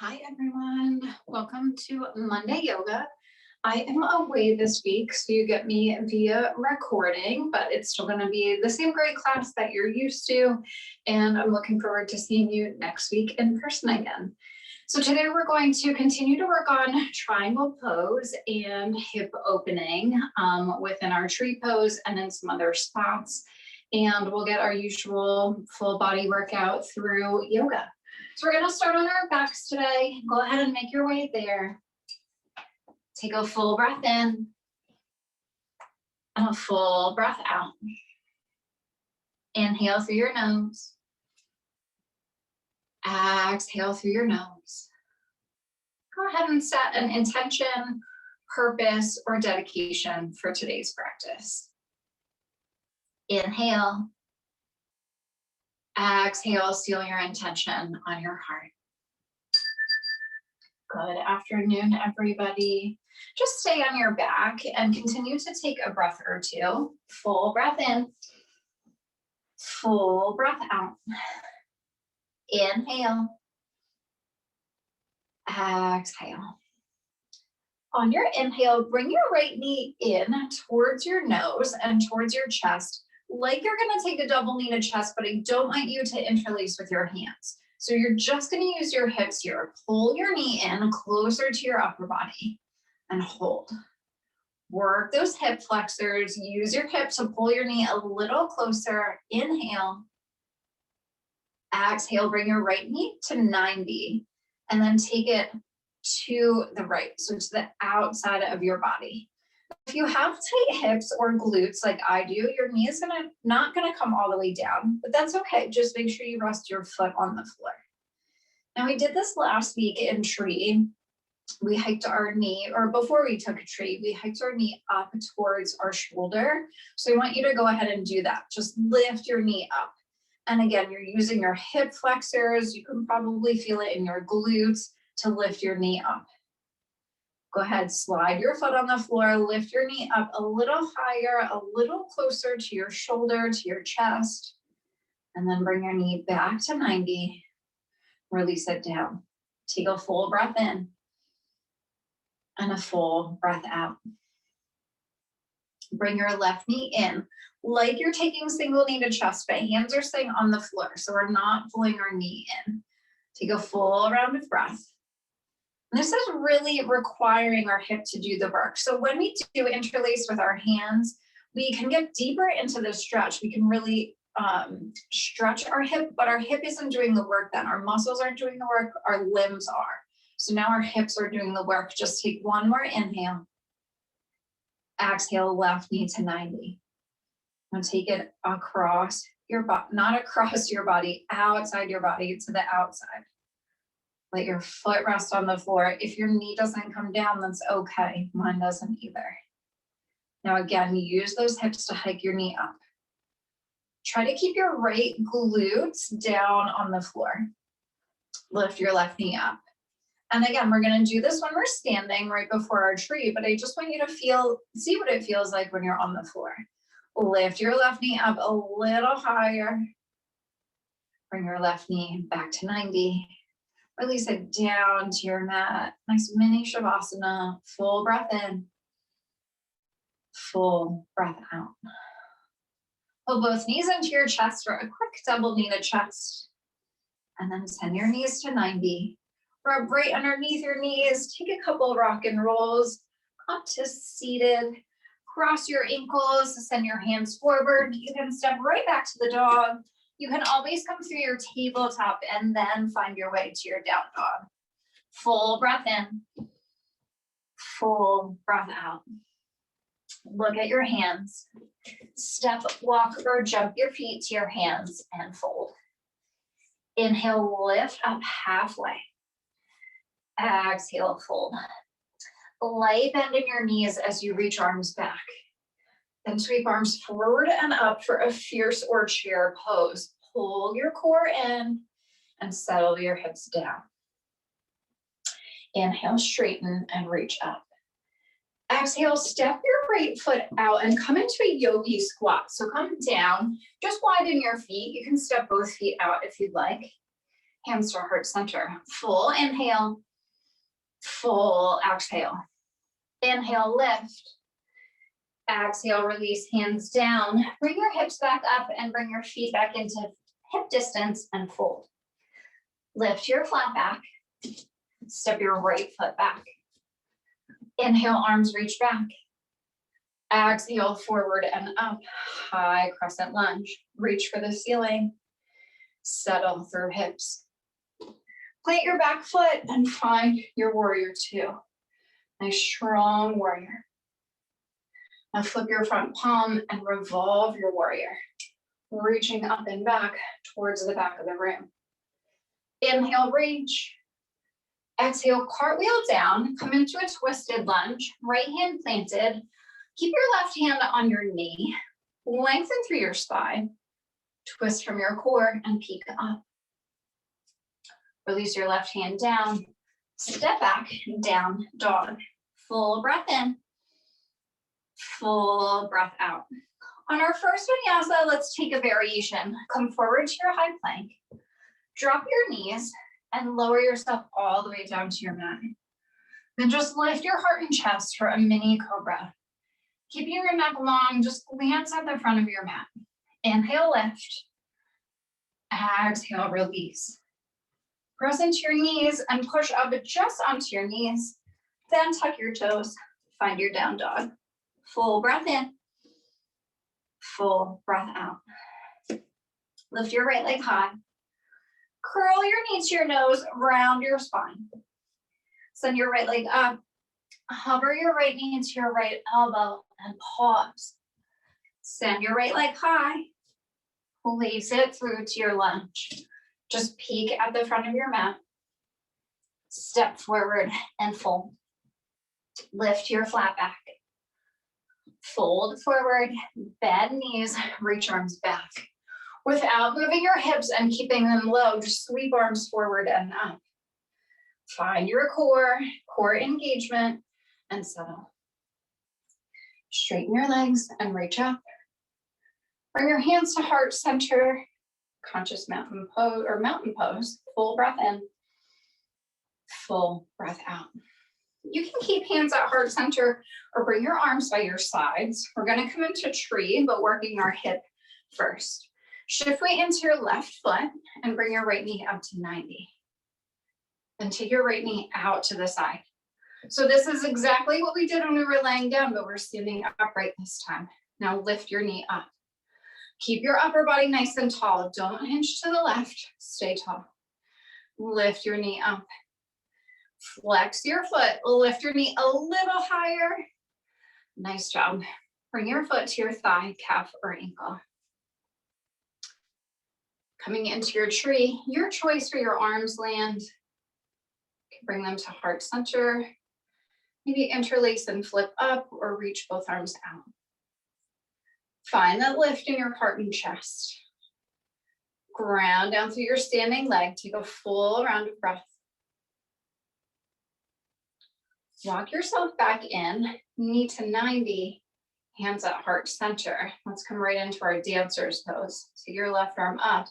Hi everyone, welcome to Monday Yoga. I am away this week, so you get me via recording, but it's still going to be the same great class that you're used to, and I'm looking forward to seeing you next week in person again. So today we're going to continue to work on triangle pose and hip opening within our tree pose and in some other spots, and we'll get our usual full body workout through yoga. So we're going to start on our backs today. Go ahead and make your way there. Take a full breath in and a full breath out. Inhale through your nose. Exhale through your nose. Go ahead and set an intention, purpose, or dedication for today's practice. Inhale. Exhale, seal your intention on your heart. Good afternoon, everybody. Just stay on your back and continue to take a breath or two. Full breath in. Full breath out. Inhale. Exhale. On your inhale, bring your right knee in towards your nose and towards your chest, like you're going to take a double knee to chest, but I don't want you to interlace with your hands. So you're just going to use your hips here. Pull your knee in closer to your upper body and hold. Work those hip flexors. Use your hip to pull your knee a little closer. Inhale. Exhale, bring your right knee to 90 and then take it to the right, so to the outside of your body. If you have tight hips or glutes like I do, your knee is not gonna come all the way down, but that's okay. Just make sure you rest your foot on the floor. Now we did this last week in tree. We hiked our knee, or before we took a tree, we hiked our knee up towards our shoulder. So I want you to go ahead and do that. Just lift your knee up. And again, you're using your hip flexors. You can probably feel it in your glutes to lift your knee up. Go ahead, slide your foot on the floor, lift your knee up a little higher, a little closer to your shoulder, to your chest, and then bring your knee back to 90. Release it down. Take a full breath in and a full breath out. Bring your left knee in, like you're taking single knee to chest, but hands are staying on the floor, so we're not pulling our knee in. Take a full round of breath. This is really requiring our hip to do the work. So when we do interlace with our hands, we can get deeper into the stretch. We can really stretch our hip, but our hip isn't doing the work then. Our muscles aren't doing the work, our limbs are. So now our hips are doing the work. Just take one more inhale. Exhale, left knee to 90. Now take it across your body, not across your body, outside your body to the outside. Let your foot rest on the floor. If your knee doesn't come down, that's okay. Mine doesn't either. Now again, use those hips to hike your knee up. Try to keep your right glutes down on the floor. Lift your left knee up. And again, we're going to do this when we're standing right before our tree, but I just want you to see what it feels like when you're on the floor. Lift your left knee up a little higher. Bring your left knee back to 90. Release it down to your mat. Nice mini shavasana. Full breath in. Full breath out. Pull both knees into your chest for a quick double knee to chest. And then send your knees to 90. Rub right underneath your knees. Take a couple rock and rolls up to seated. Cross your ankles. Send your hands forward. You can step right back to the dog. You can always come through your tabletop and then find your way to your down dog. Full breath in. Full breath out. Look at your hands. Step, walk, or jump your feet to your hands and fold. Inhale, lift up halfway. Exhale, fold. Light bend in your knees as you reach arms back. Then sweep arms forward and up for a fierce or chair pose. Pull your core in and settle your hips down. Inhale, straighten and reach up. Exhale, step your right foot out and come into a yogi squat. So come down, just widen your feet. You can step both feet out if you'd like. hands to heart center. Full inhale, full exhale. Inhale, lift. Exhale, release, hands down. Bring your hips back up and bring your feet back into hip distance and fold. Lift your flat back. Step your right foot back. Inhale, arms reach back. Exhale, forward and up. High crescent lunge. Reach for the ceiling. Settle through hips. Plant your back foot and find your warrior two. Nice strong warrior. Now flip your front palm and revolve your warrior, reaching up and back towards the back of the room. Inhale, reach. Exhale, cartwheel down, come into a twisted lunge, right hand planted. Keep your left hand on your knee, lengthen through your spine, twist from your core and peek up. Release your left hand down, step back, down dog. Full breath in, full breath out. On our first vinyasa, let's take a variation. Come forward to your high plank, drop your knees, and lower yourself all the way down to your mat. Then just lift your heart and chest for a mini cobra. Keeping your neck long, just glance at the front of your mat. Inhale, lift. Exhale, release. Press into your knees and push up just onto your knees. Then tuck your toes. Find your down dog. Full breath in. Full breath out. Lift your right leg high. Curl your knees to your nose, round your spine. Send your right leg up. Hover your right knee into your right elbow and pause. Send your right leg high. Place it through to your lunge. Just peek at the front of your mat. Step forward and fold. Lift your flat back. Fold forward, bend knees, reach arms back. Without moving your hips and keeping them low, just sweep arms forward and up. Find your core engagement, and settle. Straighten your legs and reach up. Bring your hands to heart center, conscious mountain pose, full breath in, full breath out. You can keep hands at heart center or bring your arms by your sides. We're gonna come into tree, but working our hip first. Shift weight into your left foot and bring your right knee up to 90. Then take your right knee out to the side. So this is exactly what we did when we were laying down, but we're standing upright this time. Now lift your knee up. Keep your upper body nice and tall. Don't hinge to the left, stay tall. Lift your knee up. Flex your foot, lift your knee a little higher. Nice job. Bring your foot to your thigh, calf, or ankle. Coming into your tree, your choice for your arms land. Bring them to heart center. Maybe interlace and flip up or reach both arms out. Find that lift in your heart and chest. Ground down through your standing leg. Take a full round of breath. Walk yourself back in, knee to 90, hands at heart center. Let's come right into our dancer's pose. Take your left arm up.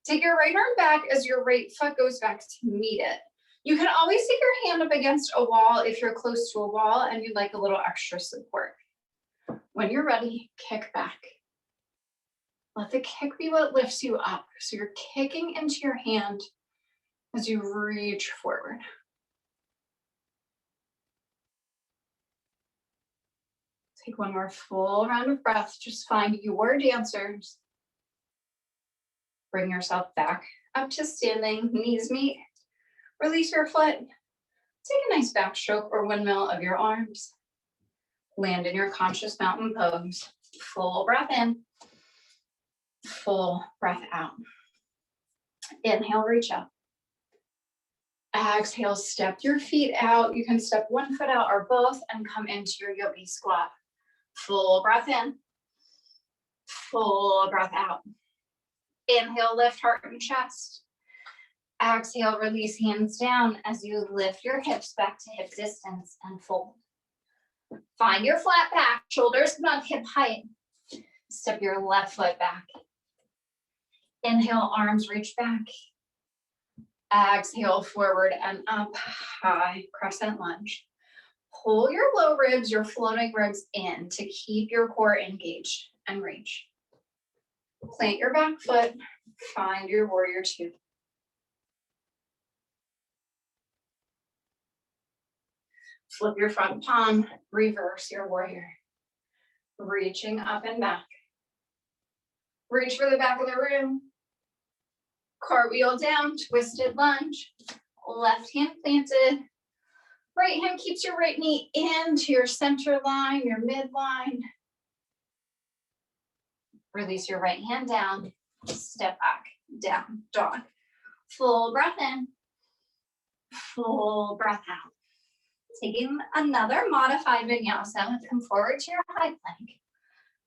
Take your right arm back as your right foot goes back to meet it. You can always take your hand up against a wall if you're close to a wall and you'd like a little extra support. When you're ready, kick back. Let the kick be what lifts you up. So you're kicking into your hand as you reach forward. Take one more full round of breath. Just find your dancers. Bring yourself back up to standing, knees meet. Release your foot. Take a nice backstroke or windmill of your arms. Land in your conscious mountain pose. Full breath in, full breath out. Inhale, reach up. Exhale, step your feet out. You can step one foot out or both and come into your yogi squat. Full breath in, full breath out. Inhale, lift heart and chest. Exhale, release hands down as you lift your hips back to hip distance and fold. Find your flat back, shoulders above hip height. Step your left foot back. Inhale, arms reach back. Exhale, forward and up, high crescent lunge. Pull your low ribs, your floating ribs in to keep your core engaged and reach. Plant your back foot, find your warrior two. Flip your front palm, reverse your warrior. Reaching up and back. Reach for the back of the room. Cartwheel down, twisted lunge. Left hand planted. Right hand keeps your right knee into your center line, your midline. Release your right hand down. Step back, down, dog. Full breath in. Full breath out. Taking another modified vinyasa, come forward to your high plank.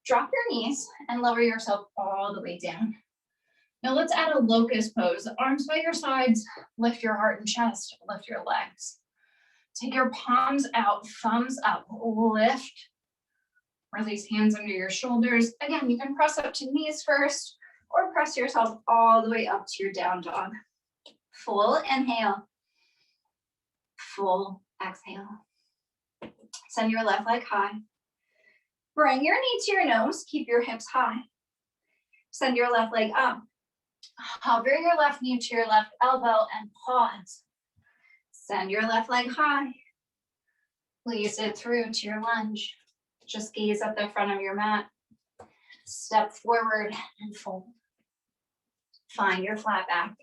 Drop your knees and lower yourself all the way down. Now let's add a locust pose. Arms by your sides, lift your heart and chest, lift your legs. Take your palms out, thumbs up, lift. Release hands under your shoulders. Again, you can press up to knees first or press yourself all the way up to your down dog. Full inhale, full exhale. Send your left leg high. Bring your knee to your nose, keep your hips high. Send your left leg up. Hover your left knee to your left elbow and pause. Send your left leg high. Please it through to your lunge. Just gaze at the front of your mat. Step forward and fold. Find your flat back.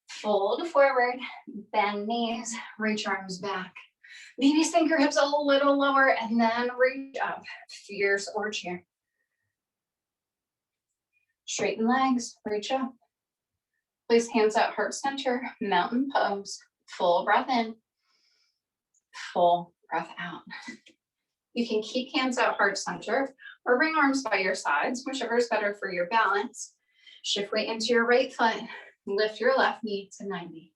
Fold forward, bend knees, reach arms back. Maybe sink your hips a little lower and then reach up, fierce or chair. Straighten legs, reach up. Place hands at heart center, mountain pose. Full breath in, full breath out. You can keep hands at heart center or bring arms by your sides, whichever is better for your balance. Shift weight into your right foot. Lift your left knee to 90.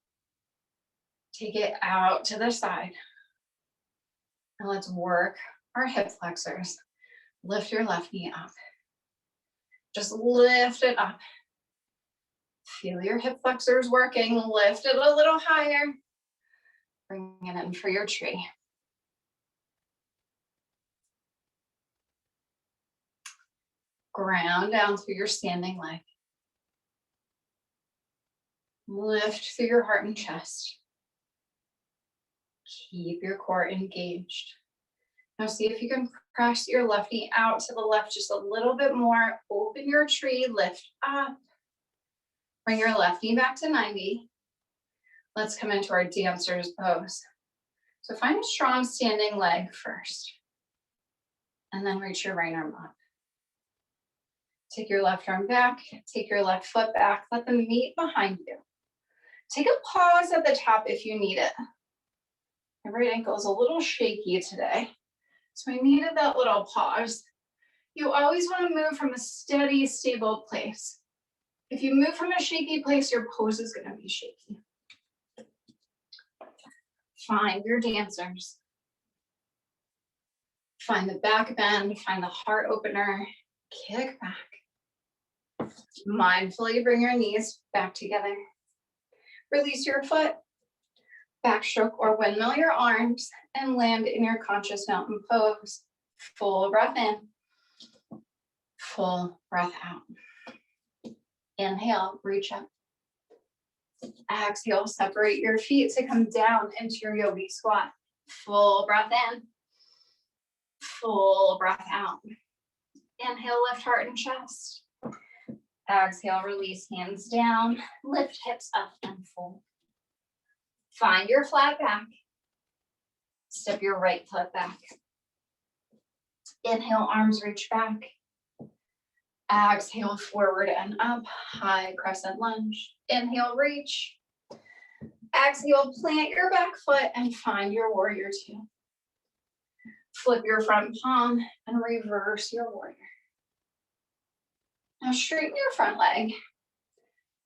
Take it out to the side. And let's work our hip flexors. Lift your left knee up. Just lift it up. Feel your hip flexors working. Lift it a little higher. Bring it in for your tree. Ground down through your standing leg. Lift through your heart and chest. Keep your core engaged. Now see if you can press your left knee out to the left just a little bit more. Open your tree, lift up. Bring your left knee back to 90. Let's come into our dancer's pose. So find a strong standing leg first. And then reach your right arm up. Take your left arm back, take your left foot back, let them meet behind you. Take a pause at the top if you need it. My right ankle is a little shaky today, so I needed that little pause. You always want to move from a steady, stable place. If you move from a shaky place, your pose is going to be shaky. Find your dancers. Find the back bend, find the heart opener, kick back. Mindfully bring your knees back together. Release your foot, backstroke or windmill your arms, and land in your conscious mountain pose. Full breath in, full breath out. Inhale, reach up. Exhale, separate your feet to come down into your yogi squat. Full breath in, full breath out. Inhale, lift heart and chest. Exhale, release hands down, lift hips up and fold. Find your flat back. Step your right foot back. Inhale, arms reach back. Exhale, forward and up, high crescent lunge. Inhale, reach. Exhale, plant your back foot and find your warrior two. Flip your front palm and reverse your warrior. Now straighten your front leg.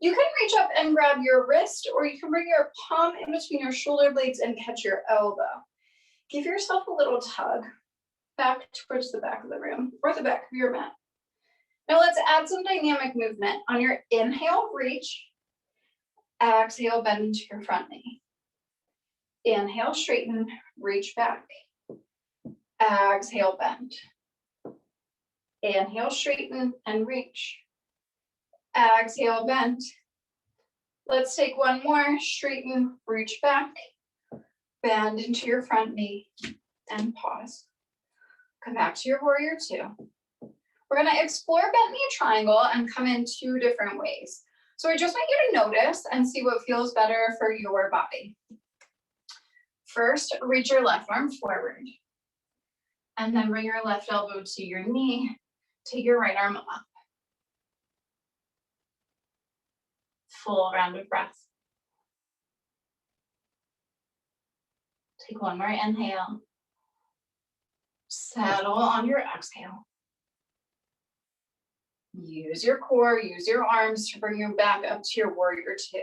You can reach up and grab your wrist, or you can bring your palm in between your shoulder blades and catch your elbow. Give yourself a little tug back towards the back of the room or the back of your mat. Now let's add some dynamic movement. On your inhale, reach. Exhale, bend into your front knee. Inhale, straighten, reach back. Exhale, bend. Inhale, straighten and reach. Exhale, bend. Let's take one more. Straighten, reach back. Bend into your front knee and pause. Come back to your warrior two. We're gonna explore bent knee triangle and come in two different ways. So I just want you to notice and see what feels better for your body. First, reach your left arm forward. And then bring your left elbow to your knee. Take your right arm up. Full round of breath. Take one more inhale. Settle on your exhale. Use your core, use your arms to bring you back up to your warrior two.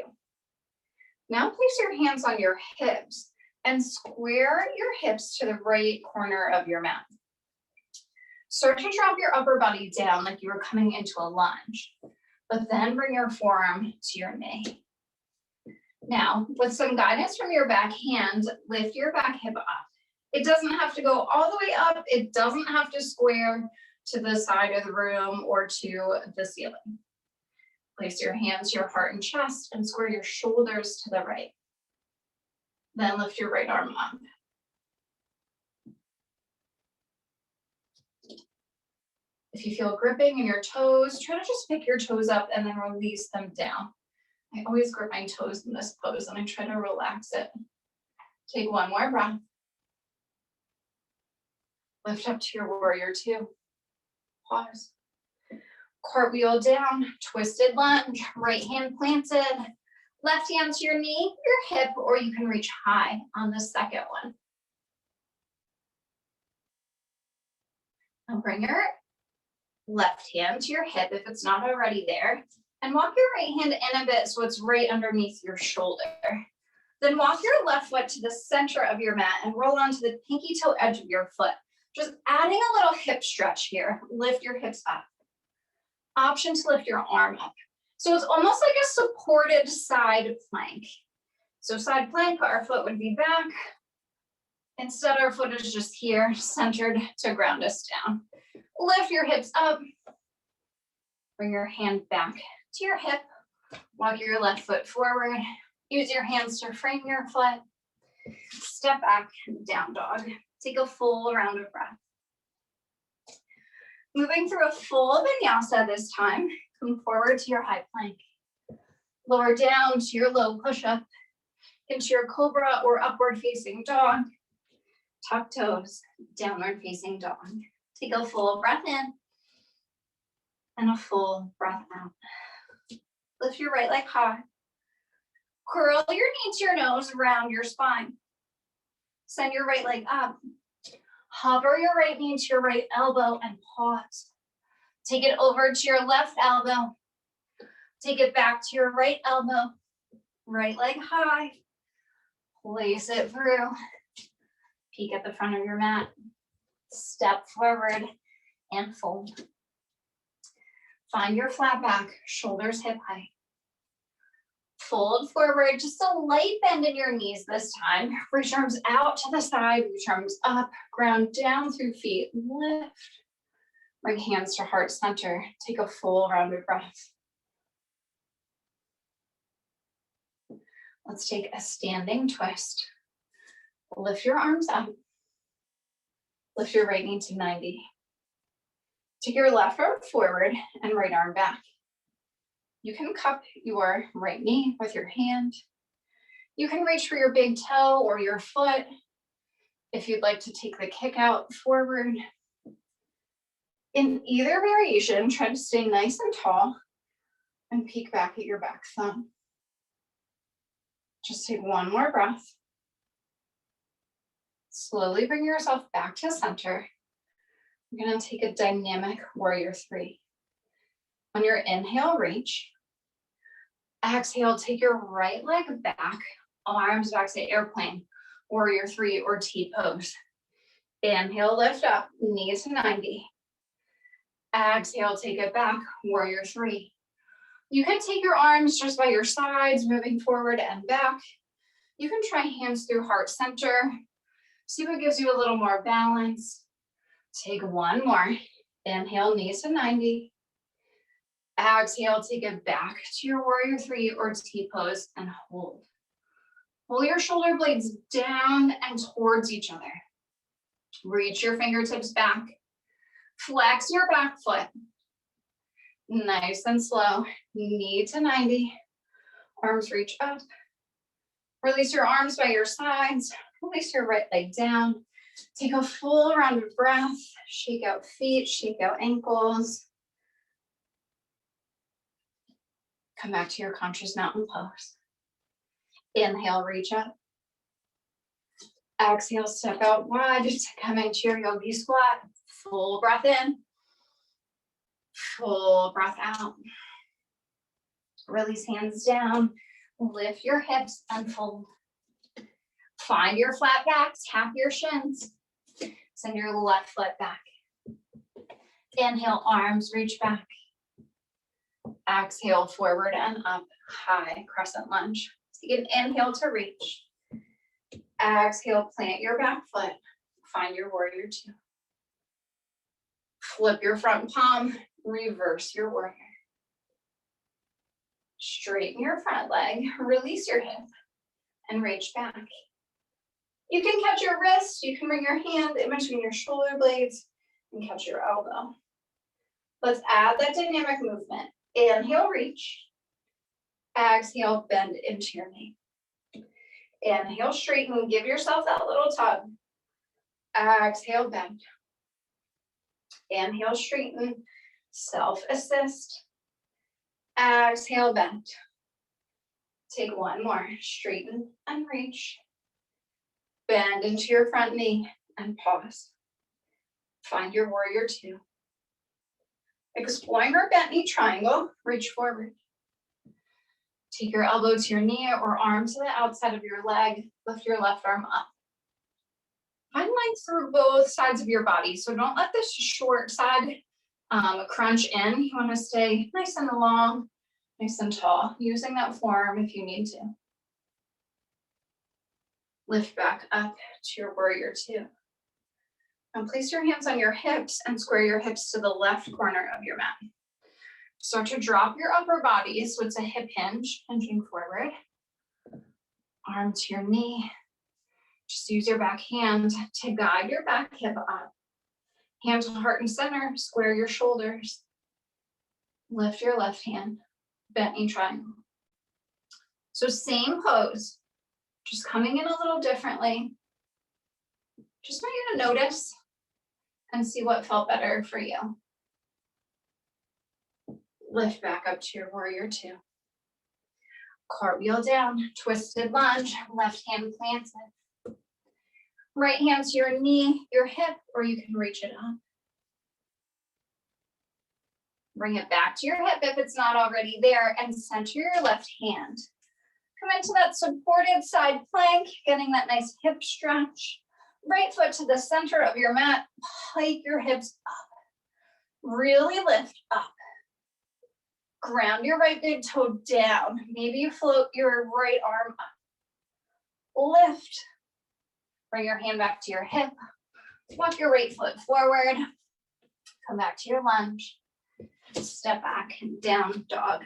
Now place your hands on your hips and square your hips to the right corner of your mat. Start to drop your upper body down like you were coming into a lunge, but then bring your forearm to your knee. Now, with some guidance from your back hand, lift your back hip up. It doesn't have to go all the way up. It doesn't have to square to the side of the room or to the ceiling. Place your hands to your heart and chest and square your shoulders to the right. Then lift your right arm up. If you feel gripping in your toes, try to just pick your toes up and then release them down. I always grip my toes in this pose and I try to relax it. Take one more breath. Lift up to your warrior two. Pause. Cartwheel down, twisted lunge, right hand planted, left hand to your knee, your hip, or you can reach high on the second one. Now bring your left hand to your hip if it's not already there, and walk your right hand in a bit so it's right underneath your shoulder. Then walk your left foot to the center of your mat and roll onto the pinky toe edge of your foot. Just adding a little hip stretch here. Lift your hips up. Option to lift your arm up. So it's almost like a supported side plank. So side plank, our foot would be back. Instead, our foot is just here, centered to ground us down. Lift your hips up. Bring your hand back to your hip. Walk your left foot forward. Use your hands to frame your foot. Step back, down dog. Take a full round of breath. Moving through a full vinyasa this time. Come forward to your high plank. Lower down to your low push-up. Into your cobra or upward facing dog. Tuck toes, downward facing dog. Take a full breath in and a full breath out. Lift your right leg high. Curl your knee to your nose, round your spine. Send your right leg up. Hover your right knee to your right elbow and pause. Take it over to your left elbow. Take it back to your right elbow. Right leg high. Place it through. Peek at the front of your mat. Step forward and fold. Find your flat back, shoulders hip height. Fold forward, just a light bend in your knees this time. Reach arms out to the side, reach arms up, ground down through feet, lift. Bring hands to heart center. Take a full round of breath. Let's take a standing twist. Lift your arms up. Lift your right knee to 90. Take your left arm forward and right arm back. You can cup your right knee with your hand. You can reach for your big toe or your foot. If you'd like to take the kick out forward. In either variation, try to stay nice and tall and peek back at your back thumb. Just take one more breath. Slowly bring yourself back to center. You're going to take a dynamic warrior three. On your inhale, reach. Exhale, take your right leg back, arms back to airplane, warrior three or T-pose. Inhale, lift up, knees to 90. Exhale, take it back, warrior three. You can take your arms just by your sides, moving forward and back. You can try hands through heart center. See what gives you a little more balance. Take one more. Inhale, knees to 90. Exhale, take it back to your warrior 3 or T-pose and hold. Pull your shoulder blades down and towards each other. Reach your fingertips back. Flex your back foot. Nice and slow. Knee to 90. Arms reach up. Release your arms by your sides. Release your right leg down. Take a full round of breath. Shake out feet, shake out ankles. Come back to your conscious mountain pose. Inhale, reach up. Exhale, step out wide to come into your yogi squat. Full breath in. Full breath out. Release hands down. Lift your hips and fold. Find your flat back, tap your shins. Send your left foot back. Inhale, arms reach back. Exhale, forward and up, high crescent lunge. Take an inhale to reach. Exhale, plant your back foot. Find your warrior 2. Flip your front palm, reverse your warrior. Straighten your front leg, release your hip, and reach back. You can catch your wrist, you can bring your hand in between your shoulder blades and catch your elbow. Let's add that dynamic movement. Inhale, reach. Exhale, bend into your knee. Inhale, straighten, give yourself that little tug. Exhale, bend. Inhale, straighten, self-assist. Exhale, bend. Take one more, straighten and reach. Bend into your front knee and pause. Find your warrior 2. Exploring our bent knee triangle, reach forward. Take your elbow to your knee or arm to the outside of your leg. Lift your left arm up. Find length through both sides of your body. So don't let this short side crunch in. You want to stay nice and long, nice and tall, using that forearm if you need to. Lift back up to your warrior 2. And place your hands on your hips and square your hips to the left corner of your mat. Start to drop your upper body, so it's a hip hinge, hinging forward. Arm to your knee. Just use your back hand to guide your back hip up. Hand to heart and center, square your shoulders. Lift your left hand, bent knee triangle. So same pose, just coming in a little differently. Just want you to notice and see what felt better for you. Lift back up to your warrior 2. Cartwheel down, twisted lunge, left hand planted. Right hand to your knee, your hip, or you can reach it up. Bring it back to your hip if it's not already there, and center your left hand. Come into that supported side plank, getting that nice hip stretch. Right foot to the center of your mat, pike your hips up. Really lift up. Ground your right big toe down. Maybe you float your right arm up. Lift. Bring your hand back to your hip. Walk your right foot forward. Come back to your lunge. Step back, down dog.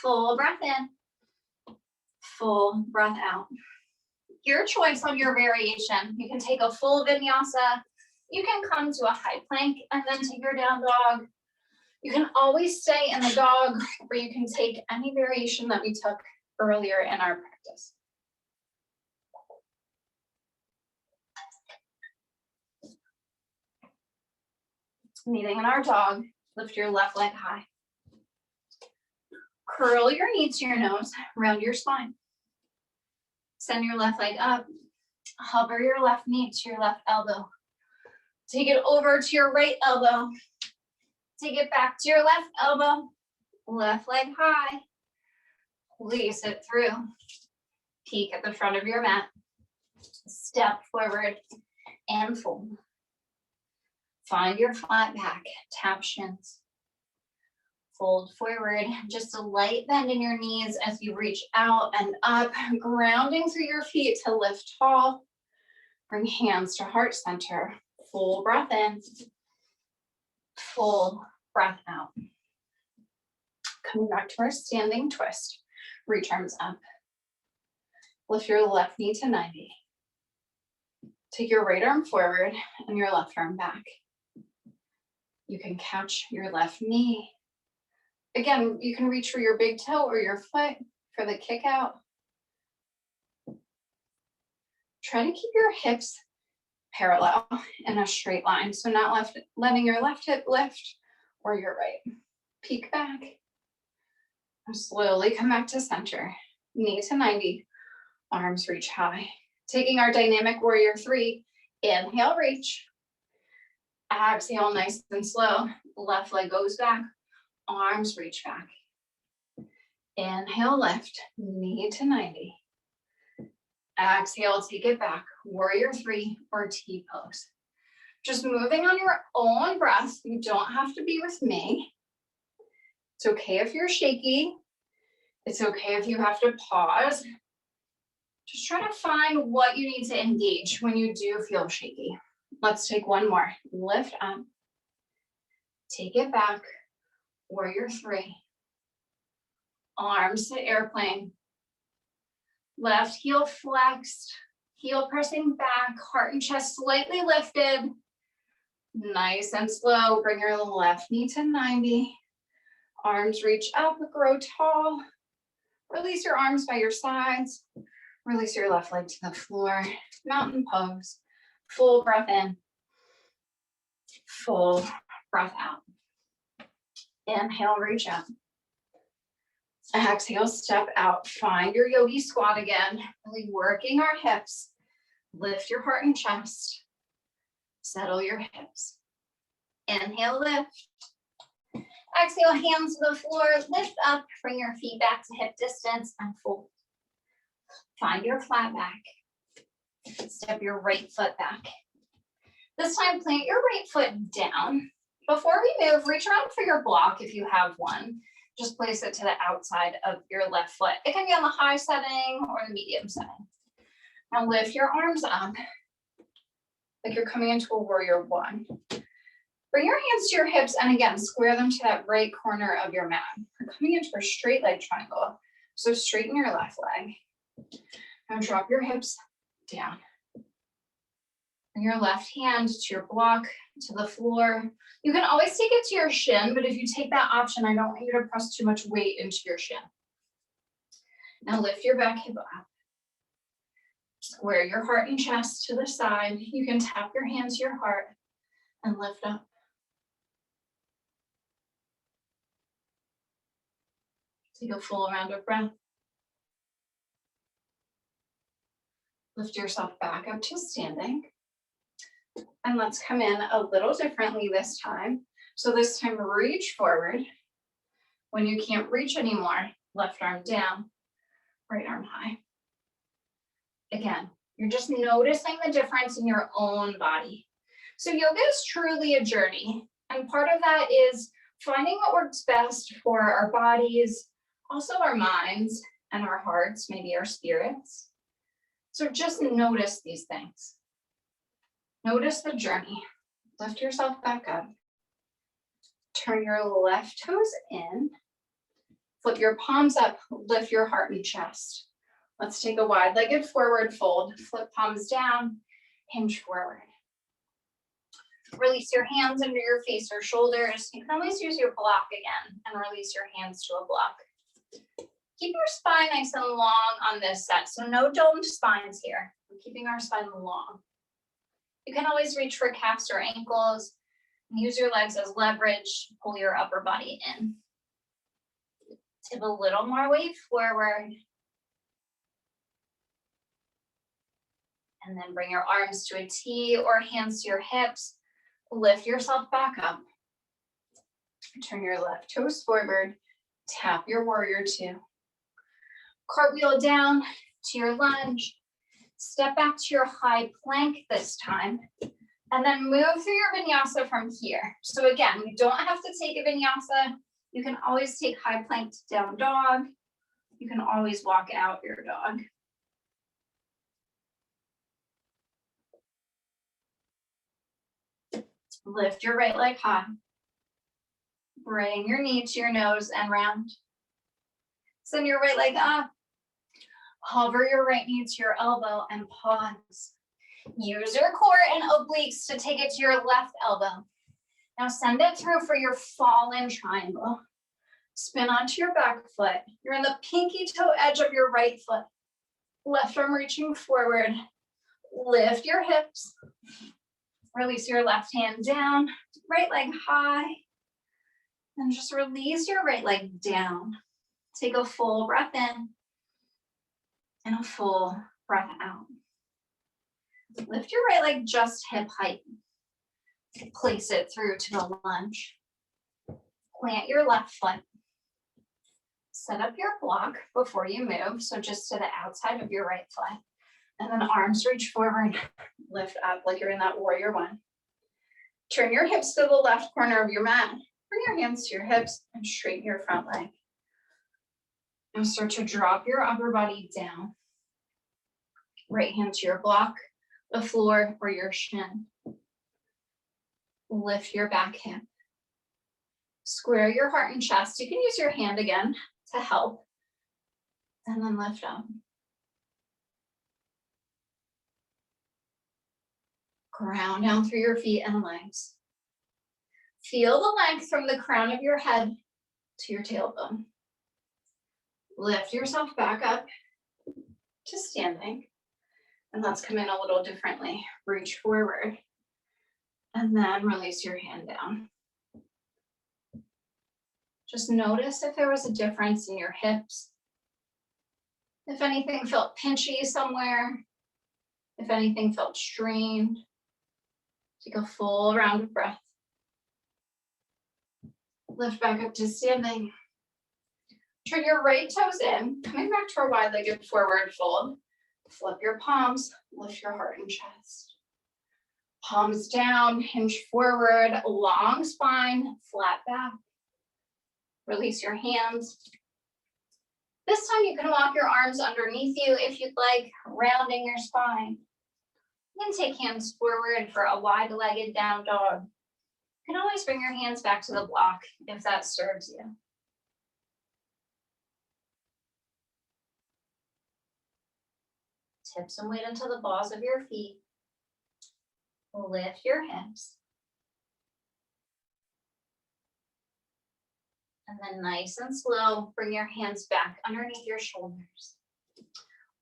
Full breath in. Full breath out. Your choice on your variation. You can take a full vinyasa. You can come to a high plank and then take your down dog. You can always stay in the dog, or you can take any variation that we took earlier in our practice. Meeting in our dog, lift your left leg high. Curl your knee to your nose, round your spine. Send your left leg up. Hover your left knee to your left elbow. Take it over to your right elbow. Take it back to your left elbow. Left leg high. Release it through. Peek at the front of your mat. Step forward and fold. Find your flat back. Tap shins. Fold forward, just a light bend in your knees as you reach out and up, grounding through your feet to lift tall. Bring hands to heart center. Full breath in, full breath out. Coming back to our standing twist. Reach arms up. Lift your left knee to 90. Take your right arm forward and your left arm back. You can catch your left knee. Again, you can reach for your big toe or your foot for the kick out. Try to keep your hips parallel in a straight line. So not letting your left hip lift or your right. Peek back. And slowly come back to center. Knee to 90. Arms reach high. Taking our dynamic warrior 3. Inhale, reach. Exhale, nice and slow. Left leg goes back. Arms reach back. Inhale, lift. Knee to 90. Exhale, take it back. Warrior 3 or T pose. Just moving on your own breath. You don't have to be with me. It's okay if you're shaky. It's okay if you have to pause. Just try to find what you need to engage when you do feel shaky. Let's take one more. Lift up. Take it back. Warrior 3. Arms to airplane. Left heel flexed. Heel pressing back. Heart and chest slightly lifted. Nice and slow. Bring your left knee to 90. Arms reach up. Grow tall. Release your arms by your sides. Release your left leg to the floor. Mountain pose. Full breath in. Full breath out. Inhale, reach up. Exhale, step out. Find your yogi squat again. Really working our hips. Lift your heart and chest. Settle your hips. Inhale, lift. Exhale, hands to the floor. Lift up. Bring your feet back to hip distance and fold. Find your flat back. Step your right foot back. This time, plant your right foot down. Before we move, reach around for your block if you have one. Just place it to the outside of your left foot. It can be on the high setting or the medium setting. Now lift your arms up like you're coming into a warrior 1. Bring your hands to your hips and again, square them to that right corner of your mat. You're coming into a straight leg triangle. So straighten your left leg. Now drop your hips down. Bring your left hand to your block, to the floor. You can always take it to your shin, but if you take that option, I don't want you to press too much weight into your shin. Now lift your back hip up. Square your heart and chest to the side. You can tap your hands to your heart and lift up. Take a full round of breath. Lift yourself back up to standing. And let's come in a little differently this time. So this time, reach forward. When you can't reach anymore, left arm down, right arm high. Again, you're just noticing the difference in your own body. So yoga is truly a journey. And part of that is finding what works best for our bodies, also our minds and our hearts, maybe our spirits. So just notice these things. Notice the journey. Lift yourself back up. Turn your left toes in. Flip your palms up. Lift your heart and chest. Let's take a wide-legged forward fold. Flip palms down. Hinge forward. Release your hands under your face or shoulders. You can always use your block again and release your hands to a block. Keep your spine nice and long on this set. So no domed spines here. We're keeping our spine long. You can always reach for calves or ankles and use your legs as leverage. Pull your upper body in. Tip a little more weight forward. And then bring your arms to a T or hands to your hips. Lift yourself back up. Turn your left toes forward. Tap your warrior 2. Cartwheel down to your lunge. Step back to your high plank this time. And then move through your vinyasa from here. So again, you don't have to take a vinyasa. You can always take high plank to down dog. You can always walk out your dog. Lift your right leg high. Bring your knee to your nose and round. Send your right leg up. Hover your right knee to your elbow and pause. Use your core and obliques to take it to your left elbow. Now send it through for your fallen triangle. Spin onto your back foot. You're in the pinky toe edge of your right foot. Left arm reaching forward. Lift your hips. Release your left hand down. Right leg high. And just release your right leg down. Take a full breath in and a full breath out. Lift your right leg just hip height. Place it through to the lunge. Plant your left foot. Set up your block before you move, so just to the outside of your right foot. And then arms reach forward, lift up like you're in that warrior one. Turn your hips to the left corner of your mat. Bring your hands to your hips and straighten your front leg. Now start to drop your upper body down. Right hand to your block, the floor, or your shin. Lift your back hip. Square your heart and chest. You can use your hand again to help. And then lift up. Ground down through your feet and legs. Feel the length from the crown of your head to your tailbone. Lift yourself back up to standing. And let's come in a little differently. Reach forward. And then release your hand down. Just notice if there was a difference in your hips. If anything felt pinchy somewhere. If anything felt strained. Take a full round of breath. Lift back up to standing. Turn your right toes in, coming back to our wide-legged forward fold. Flip your palms, lift your heart and chest. Palms down, hinge forward, long spine, flat back. Release your hands. This time you can walk your arms underneath you if you'd like, rounding your spine. You can take hands forward for a wide-legged down dog. You can always bring your hands back to the block if that serves you. Tip some weight into the balls of your feet. Lift your hips. And then nice and slow, bring your hands back underneath your shoulders.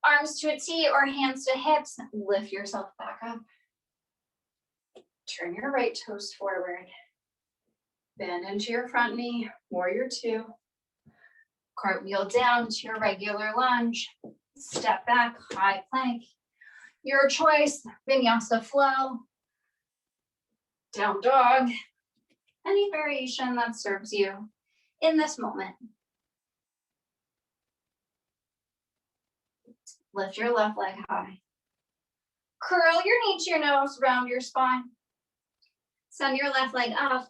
Arms to a T or hands to hips, lift yourself back up. Turn your right toes forward. Bend into your front knee, warrior two. Cartwheel down to your regular lunge. Step back, high plank. Your choice, vinyasa flow. Down dog. Any variation that serves you in this moment. Lift your left leg high. Curl your knee to your nose, round your spine. Send your left leg up.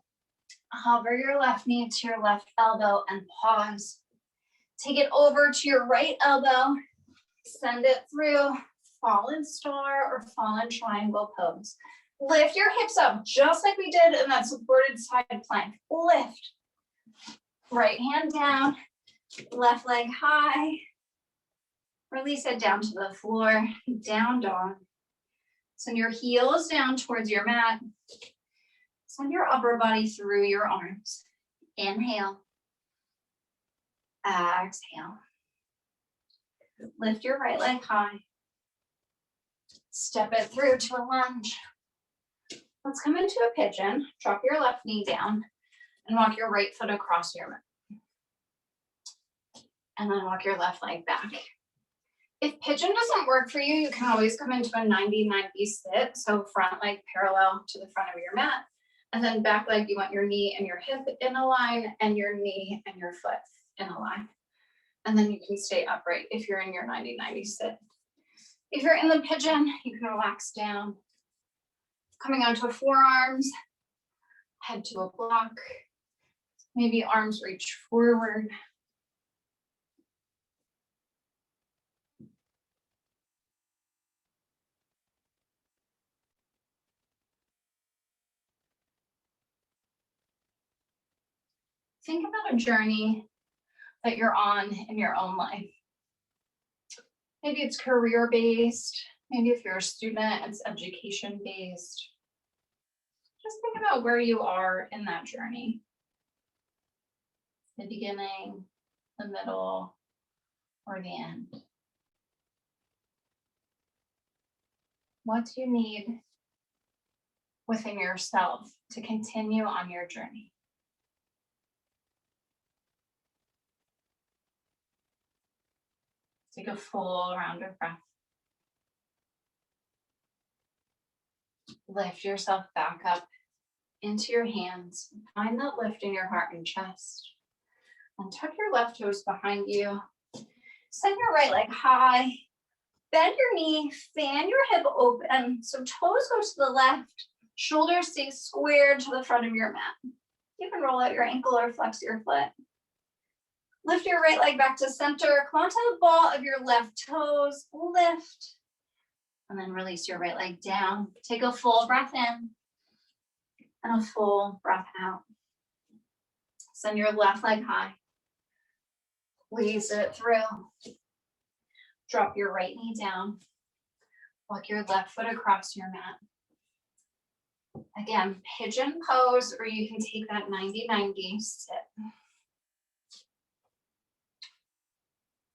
Hover your left knee to your left elbow and pause. Take it over to your right elbow. Send it through fallen star or fallen triangle pose. Lift your hips up just like we did in that supported side plank. Lift. Right hand down, left leg high. Release it down to the floor, down dog. Send your heels down towards your mat. Send your upper body through your arms. Inhale. Exhale. Lift your right leg high. Step it through to a lunge. Let's come into a pigeon. Drop your left knee down and walk your right foot across your mat. And then walk your left leg back. If pigeon doesn't work for you, you can always come into a 90-90 sit. So front leg parallel to the front of your mat. And then back leg, you want your knee and your hip in a line and your knee and your foot in a line. And then you can stay upright if you're in your 90-90 sit. If you're in the pigeon, you can relax down. Coming onto forearms, head to a block. Maybe arms reach forward. Think about a journey that you're on in your own life. Maybe it's career-based. Maybe if you're a student, it's education-based. Just think about where you are in that journey. The beginning, the middle, or the end. What do you need within yourself to continue on your journey? Take a full round of breath. Lift yourself back up into your hands. Find that lift in your heart and chest. And tuck your left toes behind you. Send your right leg high. Bend your knee, fan your hip open. So toes go to the left. Shoulders stay squared to the front of your mat. You can roll out your ankle or flex your foot. Lift your right leg back to center. Come onto the ball of your left toes. Lift. And then release your right leg down. Take a full breath in and a full breath out. Send your left leg high. Squeeze it through. Drop your right knee down. Walk your left foot across your mat. Again, pigeon pose, or you can take that 90-90 sit.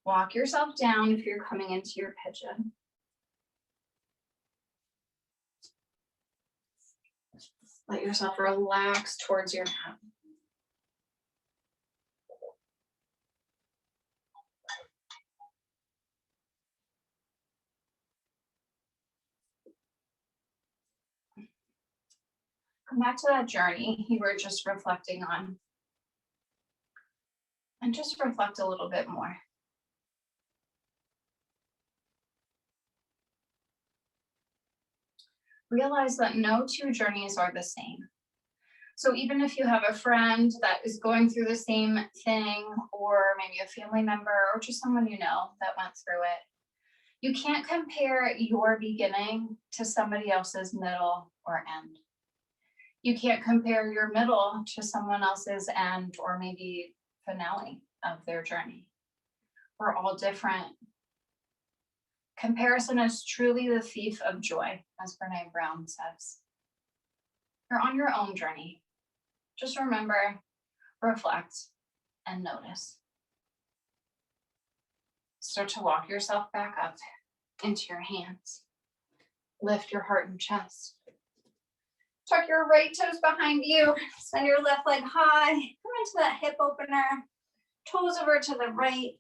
Walk yourself down if you're coming into your pigeon. Let yourself relax towards your mat. Come back to that journey you were just reflecting on. And just reflect a little bit more. Realize that no two journeys are the same. So even if you have a friend that is going through the same thing, or maybe a family member, or just someone you know that went through it, you can't compare your beginning to somebody else's middle or end. You can't compare your middle to someone else's end or maybe finale of their journey. We're all different. Comparison is truly the thief of joy, as Brene Brown says. You're on your own journey. Just remember, reflect, and notice. Start to walk yourself back up into your hands. Lift your heart and chest. Tuck your right toes behind you. Send your left leg high. Come into that hip opener. Toes over to the right.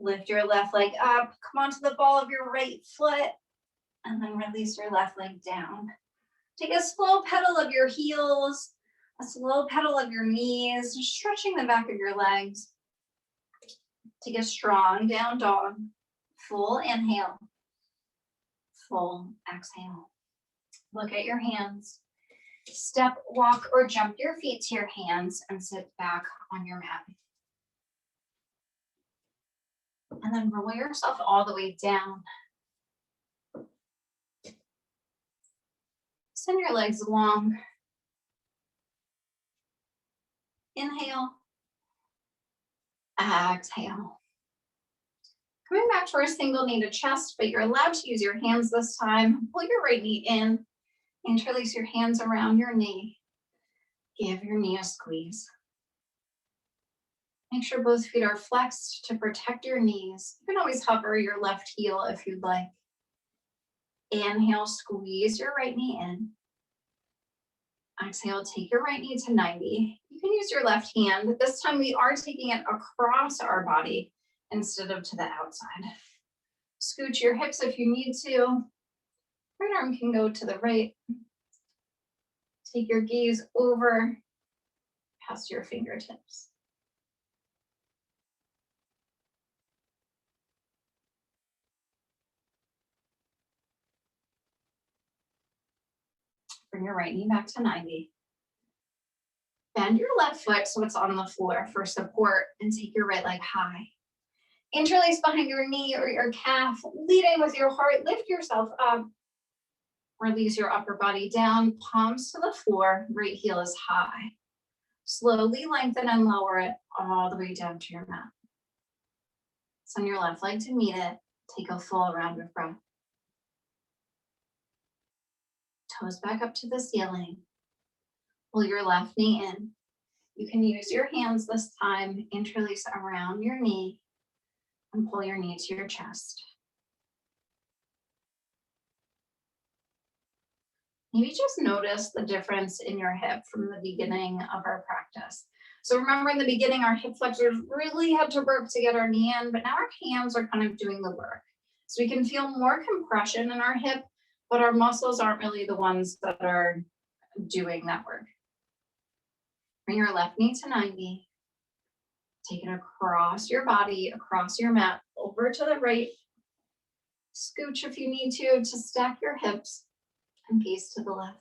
Lift your left leg up. Come onto the ball of your right foot. And then release your left leg down. Take a slow pedal of your heels. A slow pedal of your knees. Stretching the back of your legs. Take a strong down dog. Full inhale. Full exhale. Look at your hands. Step, walk, or jump your feet to your hands and sit back on your mat. And then roll yourself all the way down. Send your legs long. Inhale. Exhale. Coming back to our single knee to chest, but you're allowed to use your hands this time. Pull your right knee in. Interlace your hands around your knee. Give your knee a squeeze. Make sure both feet are flexed to protect your knees. You can always hover your left heel if you'd like. Inhale, squeeze your right knee in. Exhale, take your right knee to 90. You can use your left hand. This time we are taking it across our body instead of to the outside. Scooch your hips if you need to. Right arm can go to the right. Take your gaze over past your fingertips. Bring your right knee back to 90. Bend your left foot so it's on the floor for support and take your right leg high. Interlace behind your knee or your calf, leading with your heart. Lift yourself up. Release your upper body down, palms to the floor, right heel is high. Slowly lengthen and lower it all the way down to your mat. Send your left leg to meet it. Take a full round of breath. Toes back up to the ceiling. Pull your left knee in. You can use your hands this time, interlace around your knee, and pull your knee to your chest. Maybe just notice the difference in your hip from the beginning of our practice. So remember in the beginning, our hip flexors really had to work to get our knee in, but now our hands are kind of doing the work. So we can feel more compression in our hip, but our muscles aren't really the ones that are doing that work. Bring your left knee to 90. Take it across your body, across your mat, over to the right. Scooch if you need to stack your hips and gaze to the left.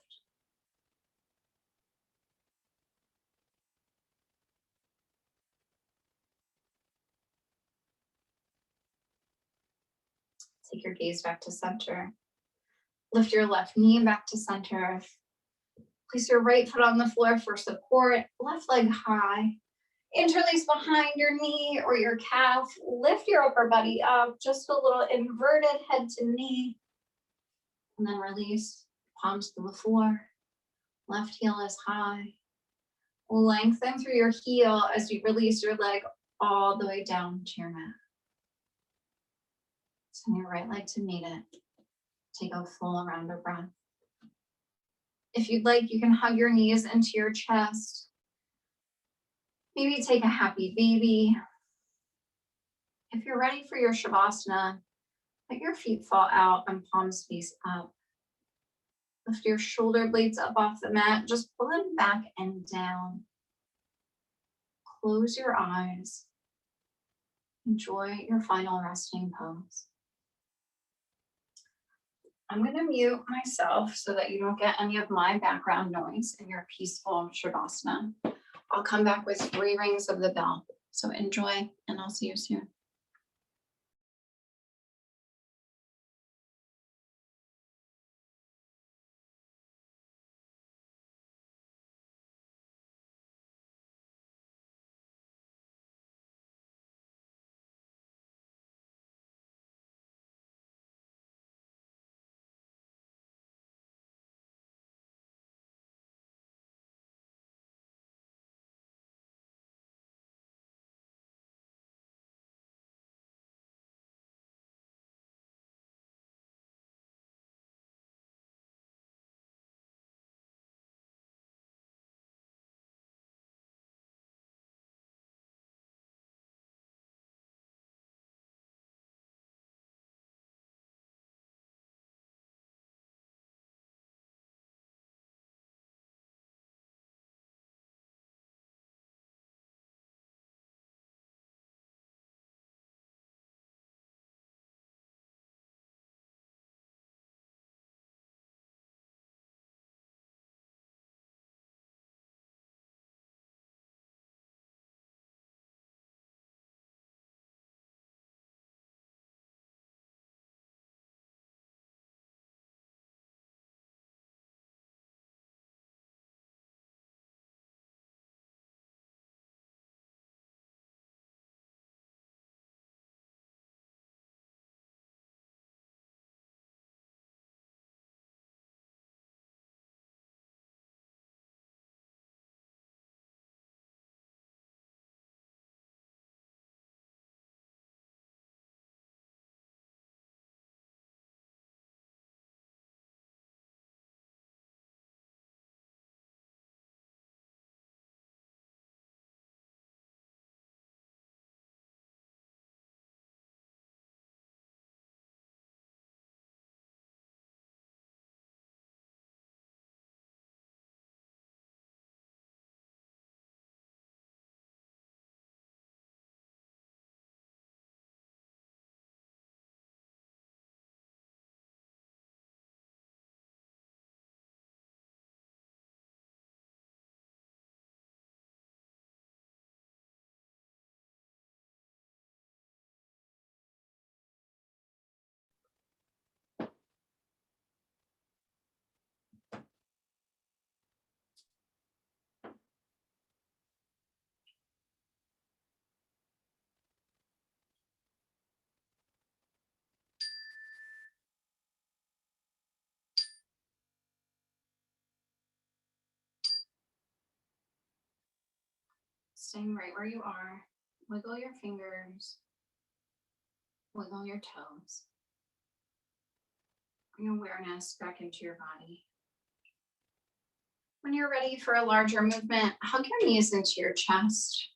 Take your gaze back to center. Lift your left knee back to center. Place your right foot on the floor for support, left leg high. Interlace behind your knee or your calf. Lift your upper body up, just a little inverted head to knee. And then release, palms to the floor. Left heel is high. Lengthen through your heel as you release your leg all the way down to your mat. Send your right leg to meet it. Take a full round of breath. If you'd like, you can hug your knees into your chest. Maybe take a happy baby. If you're ready for your Shavasana, let your feet fall out and palms face up. Lift your shoulder blades up off the mat. Just pull them back and down. Close your eyes. Enjoy your final resting pose. I'm going to mute myself so that you don't get any of my background noise in your peaceful Shavasana. I'll come back with 3 rings of the bell. So enjoy, and I'll see you soon. Staying right where you are. Wiggle your fingers. Wiggle your toes. Bring awareness back into your body. When you're ready for a larger movement, hug your knees into your chest.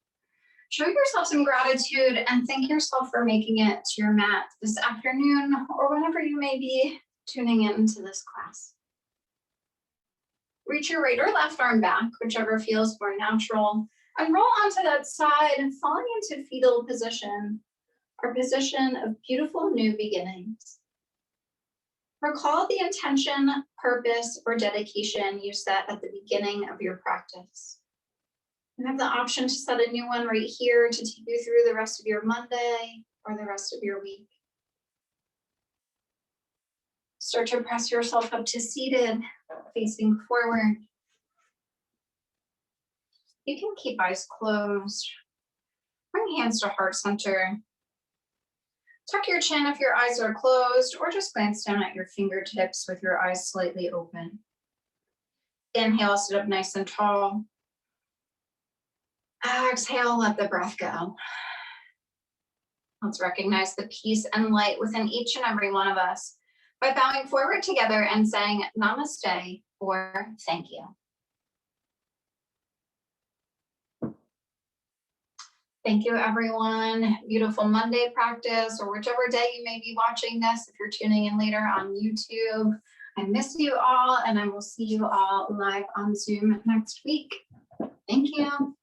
Show yourself some gratitude and thank yourself for making it to your mat this afternoon or whenever you may be tuning into this class. Reach your right or left arm back, whichever feels more natural, and roll onto that side, falling into fetal position, our position of beautiful new beginnings. Recall the intention, purpose, or dedication you set at the beginning of your practice. You have the option to set a new one right here to take you through the rest of your Monday or the rest of your week. Start to press yourself up to seated, facing forward. You can keep eyes closed. Bring hands to heart center. Tuck your chin if your eyes are closed, or just glance down at your fingertips with your eyes slightly open. Inhale, sit up nice and tall. Exhale, let the breath go. Let's recognize the peace and light within each and every one of us by bowing forward together and saying namaste or thank you. Thank you, everyone. Beautiful Monday practice, or whichever day you may be watching this, if you're tuning in later on YouTube. I miss you all, and I will see you all live on Zoom next week. Thank you.